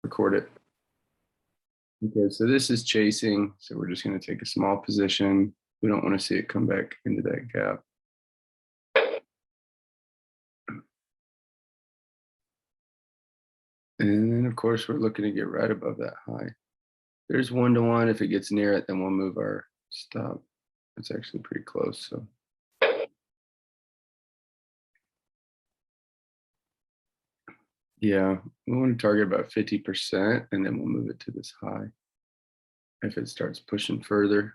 record it. Okay, so this is chasing, so we're just going to take a small position. We don't want to see it come back into that gap. And then, of course, we're looking to get right above that high. There's 1-to-1. If it gets near it, then we'll move our stop. It's actually pretty close. So, yeah, we want to target about 50%, and then we'll move it to this high if it starts pushing further.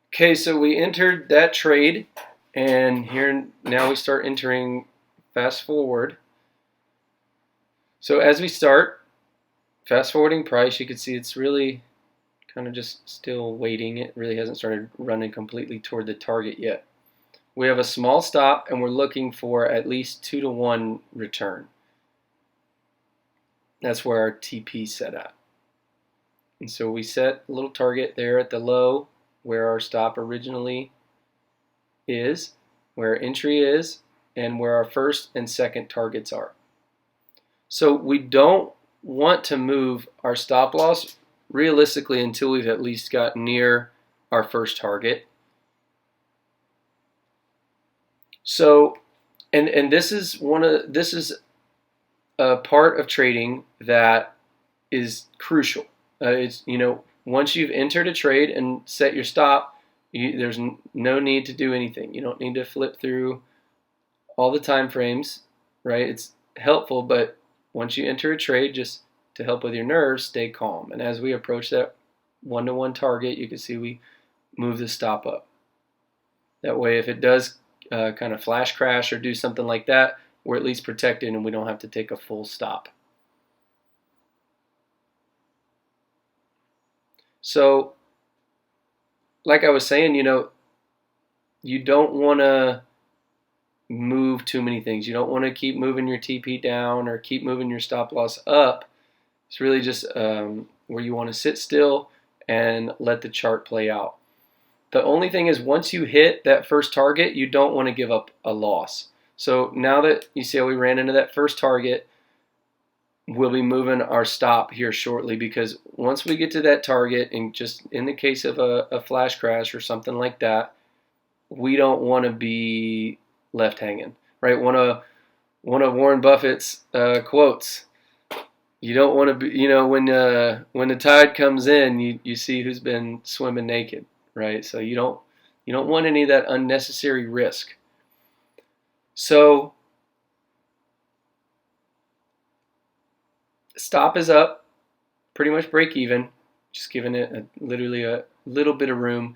Okay, so we entered that trade, and here now we start entering fast forward. So as we start fast forwarding price, you can see it's really kind of just still waiting. It really hasn't started running completely toward the target yet. We have a small stop, and we're looking for at least 2-to-1 return. That's where our TP set at. And so we set a little target there at the low where our stop originally is, where our entry is, and where our first and second targets are. So we don't want to move our stop loss realistically until we've at least got near our first target. So, and this is a part of trading that is crucial. It's, once you've entered a trade and set your stop, there's no need to do anything. You don't need to flip through all the time frames, right? It's helpful, but once you enter a trade, just to help with your nerves, stay calm. And as we approach that 1-to-1 target, you can see we move the stop up. That way, if it does kind of flash crash or do something like that, we're at least protected and we don't have to take a full stop. So, like I was saying, you don't want to move too many things. You don't want to keep moving your TP down or keep moving your stop loss up. It's really just where you want to sit still and let the chart play out. The only thing is, once you hit that first target, you don't want to give up a loss. So now that you see how we ran into that first target, we'll be moving our stop here shortly, because once we get to that target, and just in the case of a flash crash or something like that, we don't want to be left hanging, right? One of Warren Buffett's quotes: "You don't want to be, when the tide comes in, you see who's been swimming naked." Right? So you don't want any of that unnecessary risk. So stop is up, pretty much break even, just giving it literally a little bit of room,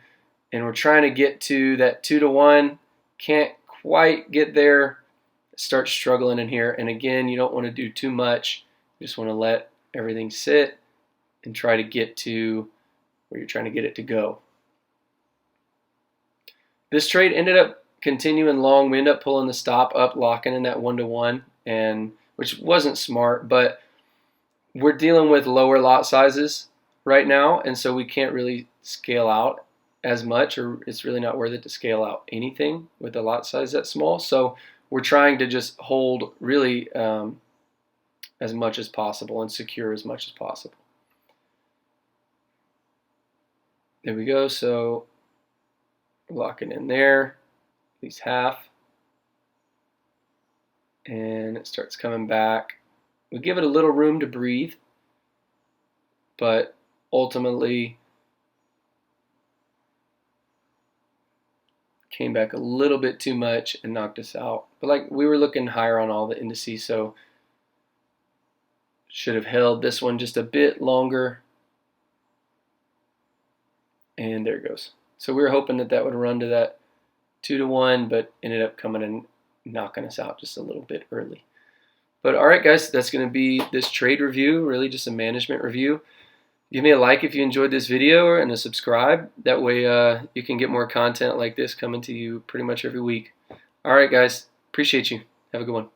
and we're trying to get to that 2-to-1. Can't quite get there. Start struggling in here, and again, you don't want to do too much. You just want to let everything sit and try to get to where you're trying to get it to go. This trade ended up continuing long. We ended up pulling the stop up, locking in that 1-to-1, and which wasn't smart, but we're dealing with lower lot sizes right now, and so we can't really scale out as much, or it's really not worth it to scale out anything with a lot size that small. So we're trying to just hold really as much as possible and secure as much as possible. There we go. So locking in there, at least half, and it starts coming back. We give it a little room to breathe, but ultimately came back a little bit too much and knocked us out. But like, we were looking higher on all the indices, so should have held this one just a bit longer. And there it goes. So we were hoping that would run to that 2-to-1, but ended up coming and knocking us out just a little bit early. But all right, guys, that's going to be this trade review, really just a management review. Give me a like if you enjoyed this video, and a subscribe. That way you can get more content like this coming to you pretty much every week. All right, guys, appreciate you. Have a good one.